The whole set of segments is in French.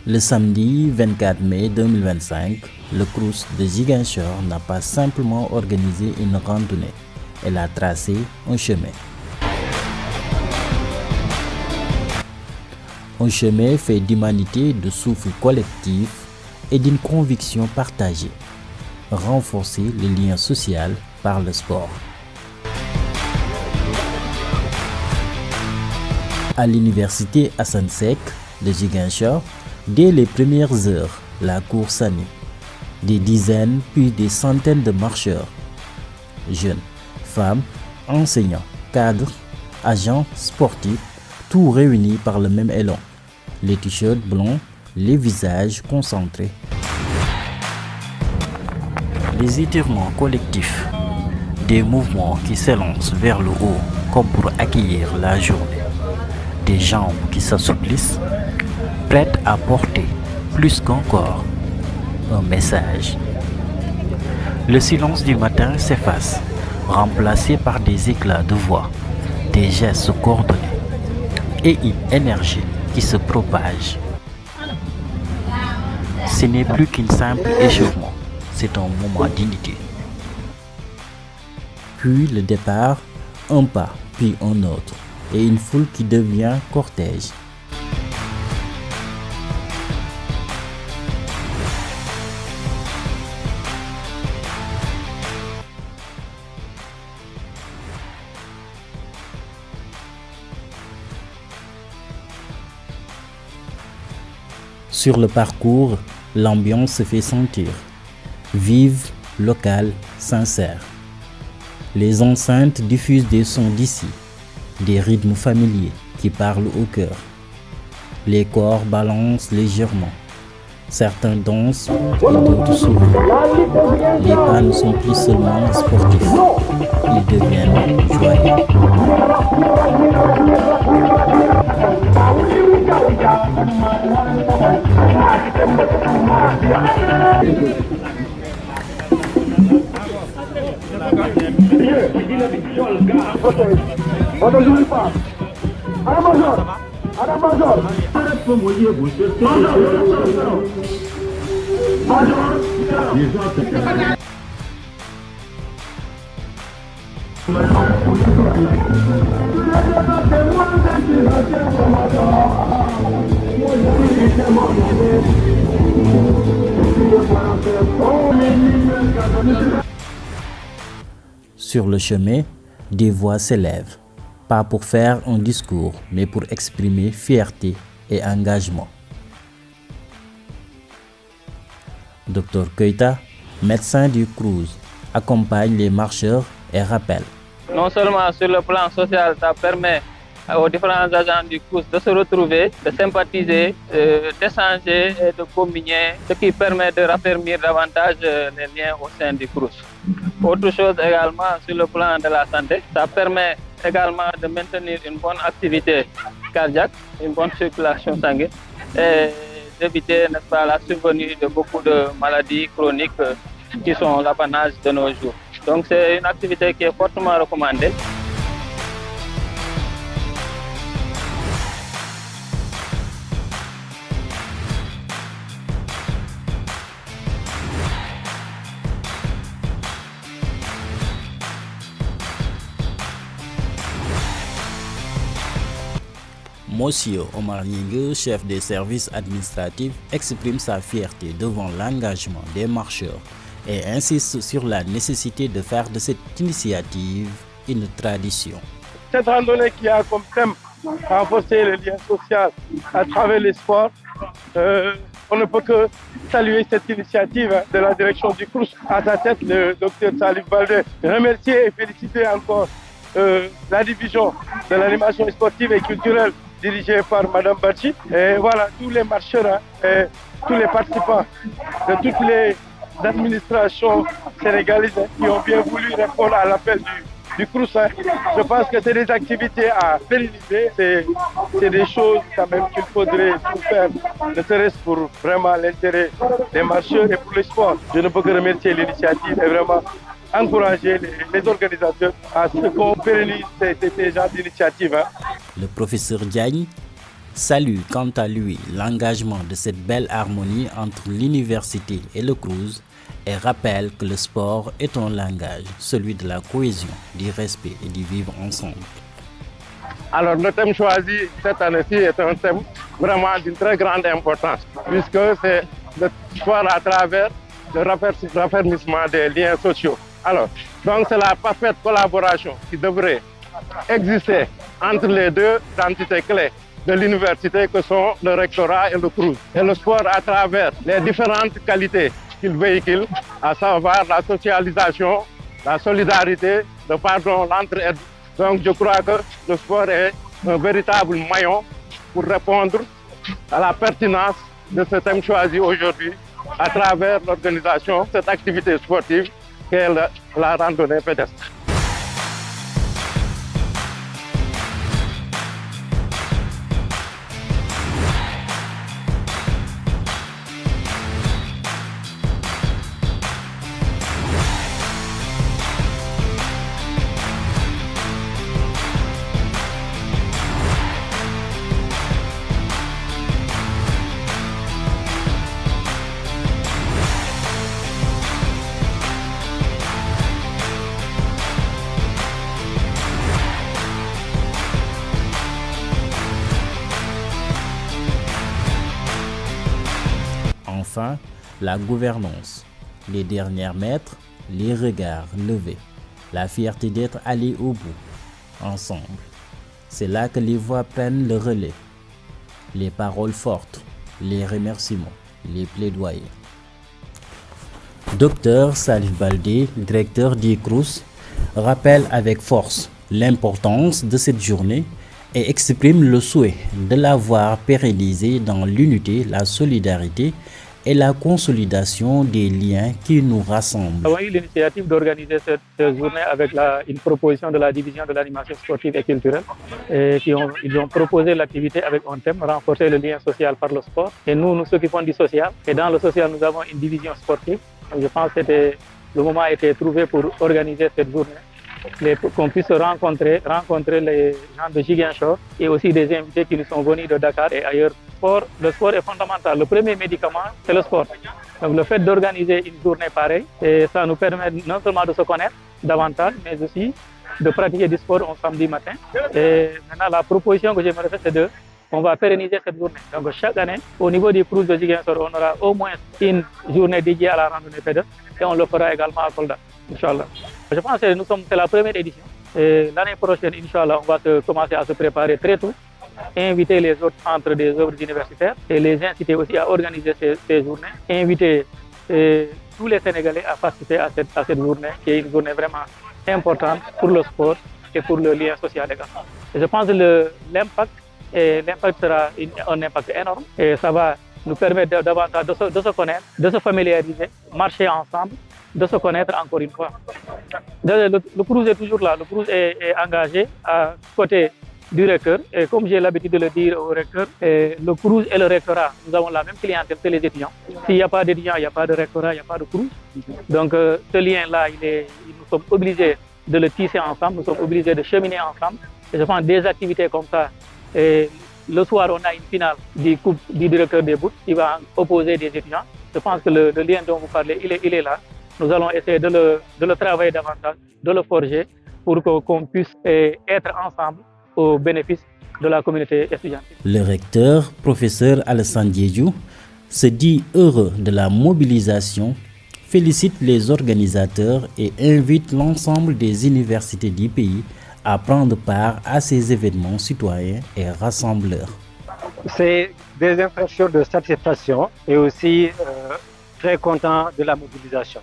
Le samedi 24 mai 2025, le Crous de Ziguinchor n'a pas simplement organisé une randonnée, elle a tracé un chemin. Un chemin fait d'humanité, de souffle collectif et d'une conviction partagée. Renforcer le lien social par le sport. À l'université Assane Seck de Ziguinchor, dès les premières heures, la course anime. Des dizaines puis des centaines de marcheurs, jeunes, femmes, enseignants, cadres, agents sportifs, tout réunis par le même élan. Les t-shirts blancs, les visages concentrés. Les étirements collectifs, des mouvements qui s'élancent vers le haut comme pour accueillir la journée. Des jambes qui s'assouplissent, prêtes à porter plus qu'encore un message. Le silence du matin s'efface, remplacé par des éclats de voix, des gestes coordonnés et une énergie qui se propage. Ce n'est plus qu'un simple échauffement, c'est un moment d'unité. Puis le départ, un pas, puis un autre, et une foule qui devient cortège. Sur le parcours, l'ambiance se fait sentir, vive, locale, sincère. Les enceintes diffusent des sons d'ici, des rythmes familiers qui parlent au cœur. Les corps balancent légèrement. Certains dansent et d'autres sourient. Les pas ne sont plus seulement sportifs, ils deviennent joyeux. Sur le chemin, des voix s'élèvent, pas pour faire un discours, mais pour exprimer fierté et engagement. Dr Keita, médecin du Crous, accompagne les marcheurs et rappelle. Non seulement sur le plan social, ça permet aux différents agents du Crous de se retrouver, de sympathiser, d'échanger et de communier, ce qui permet de raffermir davantage les liens au sein du Crous. Autre chose également sur le plan de la santé, ça permet également de maintenir une bonne activité cardiaque, une bonne circulation sanguine et d'éviter, n'est-ce pas, la survenue de beaucoup de maladies chroniques qui sont l'apanage de nos jours. Donc c'est une activité qui est fortement recommandée. Monsieur Omar Nyingue, chef des services administratifs, exprime sa fierté devant l'engagement des marcheurs et insiste sur la nécessité de faire de cette initiative une tradition. Cette randonnée qui a comme thème renforcer le lien social à travers les sports, on ne peut que saluer cette initiative de la direction du Crous, à sa tête le docteur Salif Baldé. Remercier et féliciter encore la division de l'animation sportive et culturelle dirigée par Madame Bachi. Et voilà, tous les marcheurs et tous les participants de toutes les administrations sénégalaises qui ont bien voulu répondre à l'appel du Crous. Je pense que c'est des activités à pérenniser, c'est des choses quand même qu'il faudrait tout faire, ne serait-ce pour vraiment l'intérêt des marcheurs et pour le sport. Je ne peux que remercier l'initiative et vraiment encourager les organisateurs à ce qu'on pérennise ces genres d'initiatives. Le professeur Diagne, salue quant à lui l'engagement de cette belle harmonie entre l'université et le Crous et rappelle que le sport est un langage, celui de la cohésion, du respect et du vivre ensemble. Alors le thème choisi cette année-ci est un thème vraiment d'une très grande importance, puisque c'est le sport à travers le raffermissement des liens sociaux. Alors, donc c'est la parfaite collaboration qui devrait exister entre les deux entités clés de l'université que sont le rectorat et le Crous. Et le sport à travers les différentes qualités qu'il véhicule, à savoir la socialisation, la solidarité, le pardon, l'entraide. Donc je crois que le sport est un véritable maillon pour répondre à la pertinence de ce thème choisi aujourd'hui à travers l'organisation de cette activité sportive qu'est la randonnée pédestre. Enfin, la gouvernance, les derniers mètres, les regards levés, la fierté d'être allés au bout, ensemble. C'est là que les voix prennent le relais, les paroles fortes, les remerciements, les plaidoyers. Docteur Salif Baldé, directeur du Crous, rappelle avec force l'importance de cette journée et exprime le souhait de la voir pérennisée dans l'unité, la solidarité et la consolidation des liens qui nous rassemblent. Nous avons eu l'initiative d'organiser cette journée avec une proposition de la division de l'animation sportive et culturelle. Et ils ont proposé l'activité avec un thème, renforcer le lien social par le sport. Et nous, nous s'occupons du social. Et dans le social, nous avons une division sportive. Donc, je pense que le moment a été trouvé pour organiser cette journée. Qu'on puisse rencontrer les gens de Ziguinchor et aussi des invités qui nous sont venus de Dakar et ailleurs. Le sport est fondamental. Le premier médicament, c'est le sport. Donc le fait d'organiser une journée pareille, ça nous permet non seulement de se connaître davantage, mais aussi de pratiquer du sport un samedi matin. Et maintenant, la proposition que j'aimerais faire, c'est on va pérenniser cette journée. Donc chaque année, au niveau des Crous de Ziguinchor, on aura au moins une journée dédiée à la randonnée pédestre et on le fera également à Kolda, Inch'Allah. Je pense que c'est la première édition. Et l'année prochaine, Inch'Allah, on va commencer à se préparer très tôt, inviter les autres centres des œuvres universitaires et les inciter aussi à organiser ces journées, inviter tous les Sénégalais à participer à cette journée, qui est une journée vraiment importante pour le sport et pour le lien social également. Et je pense que l'impact sera un impact énorme et ça va nous permettre davantage de se connaître, de se familiariser, marcher ensemble, de se connaître encore une fois. Le Crous est toujours là, le Crous est engagé à côté du recteur et comme j'ai l'habitude de le dire au recteur, le Crous et le rectorat, nous avons la même clientèle que les étudiants. S'il n'y a pas d'étudiants, il n'y a pas de rectorat, il n'y a pas de Crous. Donc ce lien-là, nous sommes obligés de le tisser ensemble, nous sommes obligés de cheminer ensemble. Et je pense des activités comme ça. Et le soir, on a une finale du directeur des bourses qui va opposer des étudiants. Je pense que le lien dont vous parlez, il est là. Nous allons essayer de le travailler davantage, de le forger pour qu'on puisse être ensemble au bénéfice de la communauté étudiante. Le recteur, professeur Alassane Diédhiou, se dit heureux de la mobilisation, félicite les organisateurs et invite l'ensemble des universités du pays à prendre part à ces événements citoyens et rassembleurs. C'est des impressions de satisfaction et aussi très content de la mobilisation.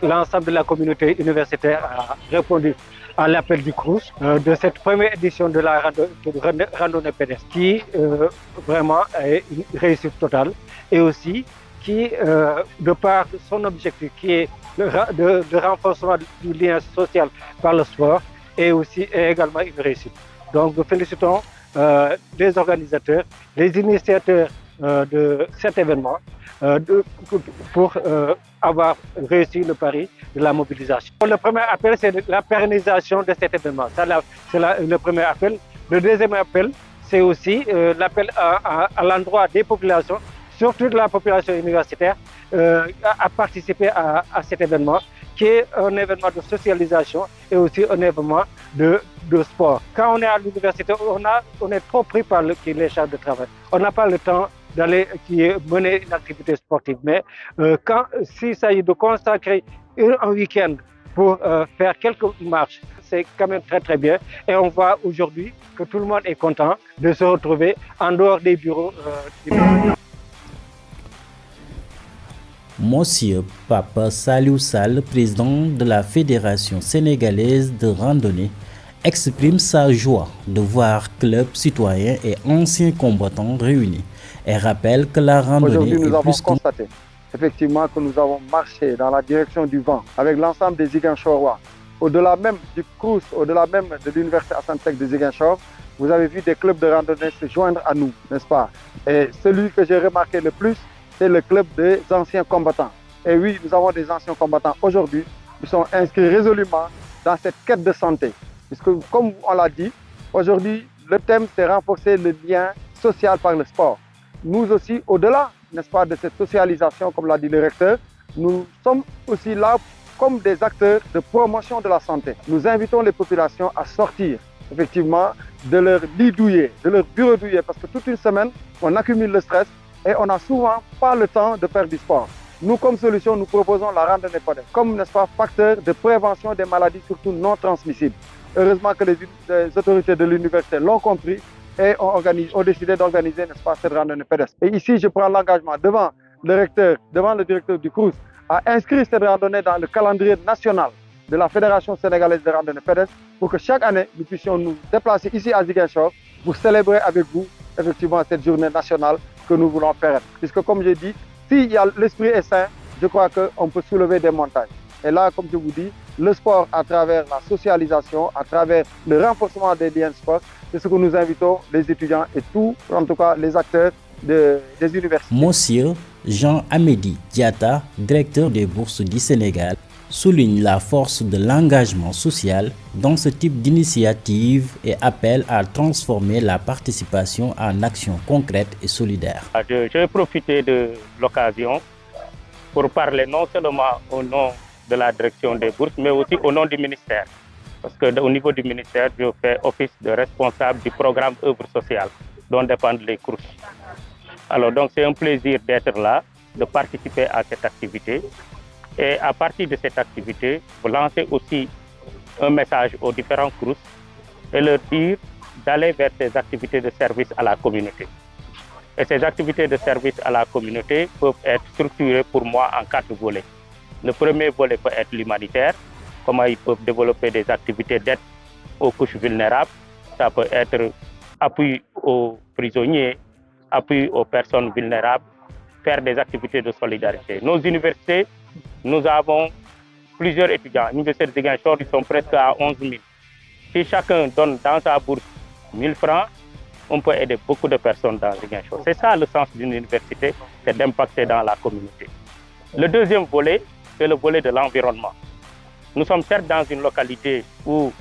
L'ensemble de la communauté universitaire a répondu à l'appel du Crous de cette première édition de la randonnée pédestre qui vraiment est une réussite totale et aussi qui, de par son objectif qui est de renforcement du lien social par le sport, est également une réussite. Donc nous félicitons les organisateurs, les initiateurs de cet événement pour avoir réussi le pari de la mobilisation. Le premier appel, c'est la pérennisation de cet événement. C'est le premier appel. Le deuxième appel, c'est aussi l'appel à l'endroit des populations, surtout de la population universitaire, à participer à cet événement, qui est un événement de socialisation et aussi un événement de sport. Quand on est à l'université, on est trop pris par les charges de travail. On n'a pas le temps d'aller mener une activité sportive. Mais s'il s'agit de consacrer un week-end pour faire quelques marches, c'est quand même très très bien. Et on voit aujourd'hui que tout le monde est content de se retrouver en dehors des bureaux. Monsieur Papa Saliou Sall, président de la Fédération sénégalaise de randonnée, exprime sa joie de voir clubs citoyens et anciens combattants réunis et rappelle que la randonnée aujourd'hui, nous est avons plus constaté effectivement que nous avons marché dans la direction du vent avec l'ensemble des Ziguinchorois. Au-delà même du Crous, au-delà même de l'université Assane Seck de Ziguinchor, vous avez vu des clubs de randonnée se joindre à nous, n'est-ce pas? Et celui que j'ai remarqué le plus, c'est le club des anciens combattants. Et oui, nous avons des anciens combattants aujourd'hui qui sont inscrits résolument dans cette quête de santé. Puisque, comme on l'a dit, aujourd'hui, le thème, c'est renforcer le lien social par le sport. Nous aussi, au-delà, n'est-ce pas, de cette socialisation, comme l'a dit le recteur, nous sommes aussi là comme des acteurs de promotion de la santé. Nous invitons les populations à sortir, effectivement, de leur lit douillet, de leur bureau douillet, parce que toute une semaine, on accumule le stress et on n'a souvent pas le temps de faire du sport. Nous, comme solution, nous proposons la randonnée pédestre comme, n'est-ce pas, facteur de prévention des maladies, surtout non transmissibles. Heureusement que les autorités de l'université l'ont compris et ont décidé d'organiser, n'est-ce pas, cette randonnée pédestre. Et ici, je prends l'engagement devant le recteur, devant le directeur du Crous, à inscrire cette randonnée dans le calendrier national de la Fédération sénégalaise de randonnée pédestre pour que chaque année, nous puissions nous déplacer ici à Ziguinchor pour célébrer avec vous, effectivement, cette journée nationale que nous voulons faire. Puisque, comme je dis, si l'esprit est sain, je crois qu'on peut soulever des montagnes. Et là, comme je vous dis, le sport à travers la socialisation, à travers le renforcement des liens de sport, c'est ce que nous invitons les étudiants et tous, en tout cas les acteurs des universités. Monsieur Jean-Amédi Diatta, directeur des bourses du Sénégal, souligne la force de l'engagement social dans ce type d'initiative et appelle à transformer la participation en action concrète et solidaire. Je vais profiter de l'occasion pour parler non seulement au nom de la direction des bourses, mais aussi au nom du ministère. Parce qu'au niveau du ministère, je fais office de responsable du programme œuvre sociale dont dépendent les Crous. Alors donc c'est un plaisir d'être là, de participer à cette activité. Et à partir de cette activité, vous lancez aussi un message aux différents Crous et leur dire d'aller vers ces activités de service à la communauté. Et ces activités de service à la communauté peuvent être structurées pour moi en 4 volets. Le premier volet peut être l'humanitaire, comment ils peuvent développer des activités d'aide aux couches vulnérables. Ça peut être appui aux prisonniers, appui aux personnes vulnérables, faire des activités de solidarité. Nos universités, nous avons plusieurs étudiants. L'université de Ziguinchor, ils sont presque à 11 000. Si chacun donne dans sa bourse 1 000 francs, on peut aider beaucoup de personnes dans Ziguinchor. C'est ça le sens d'une université, c'est d'impacter dans la communauté. Le deuxième volet, c'est le volet de l'environnement. Nous sommes certes dans une localité où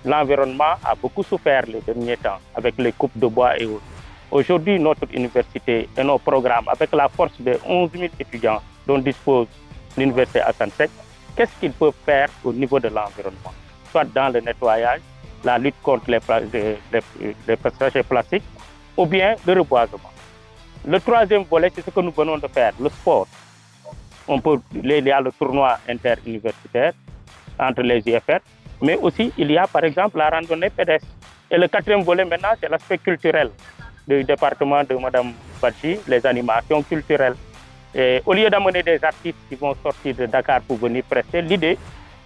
l'environnement a beaucoup souffert les derniers temps avec les coupes de bois et autres. Aujourd'hui, notre université et nos programmes, avec la force de 11 000 étudiants dont dispose l'université Assane Seck, qu'est-ce qu'ils peuvent faire au niveau de l'environnement? Soit dans le nettoyage, la lutte contre les sachets plastiques, ou bien le reboisement. Le troisième volet, c'est ce que nous venons de faire, le sport. Il y a le tournoi interuniversitaire entre les IFR, mais aussi il y a par exemple la randonnée pédestre. Et le quatrième volet maintenant, c'est l'aspect culturel du département de Mme Badji, les animations culturelles. Et au lieu d'amener des artistes qui vont sortir de Dakar pour venir prester, l'idée,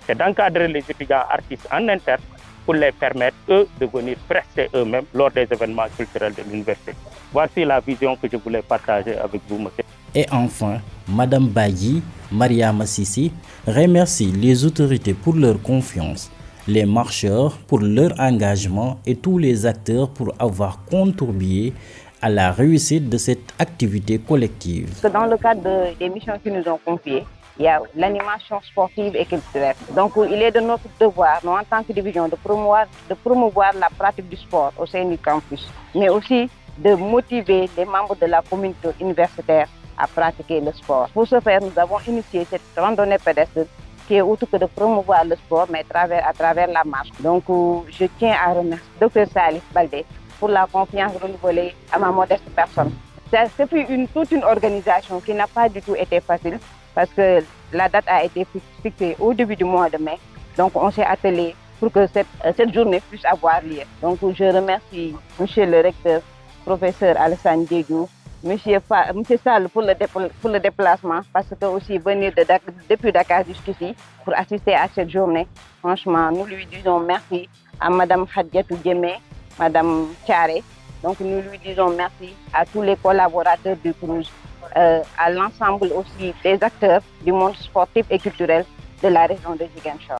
c'est d'encadrer les étudiants artistes en interne pour les permettre, eux, de venir prester eux-mêmes lors des événements culturels de l'université. Voici la vision que je voulais partager avec vous, monsieur. Et enfin, Mme Bayi, Mariama Sissi, remercie les autorités pour leur confiance, les marcheurs pour leur engagement et tous les acteurs pour avoir contribué à la réussite de cette activité collective. Dans le cadre des missions qu'ils nous ont confiées, il y a l'animation sportive et culturelle. Donc, il est de notre devoir, nous, en tant que division, de promouvoir la pratique du sport au sein du campus, mais aussi de motiver les membres de la communauté universitaire à pratiquer le sport. Pour ce faire, nous avons initié cette randonnée pédestre qui est autre que de promouvoir le sport, mais à travers la marche. Donc, je tiens à remercier Dr Salif Baldé pour la confiance renouvelée à ma modeste personne. C'est toute une organisation qui n'a pas du tout été facile parce que la date a été fixée au début du mois de mai. Donc, on s'est attelé pour que cette journée puisse avoir lieu. Donc, je remercie monsieur le recteur, professeur Alassane Diédhiou, monsieur Sall pour le déplacement, parce que aussi venir depuis Dakar jusqu'ici pour assister à cette journée. Franchement, nous lui disons merci à Madame Khadiatou Djemé, Madame Thiaré. Donc, nous lui disons merci à tous les collaborateurs du CROUS, à l'ensemble aussi des acteurs du monde sportif et culturel de la région de Ziguinchor.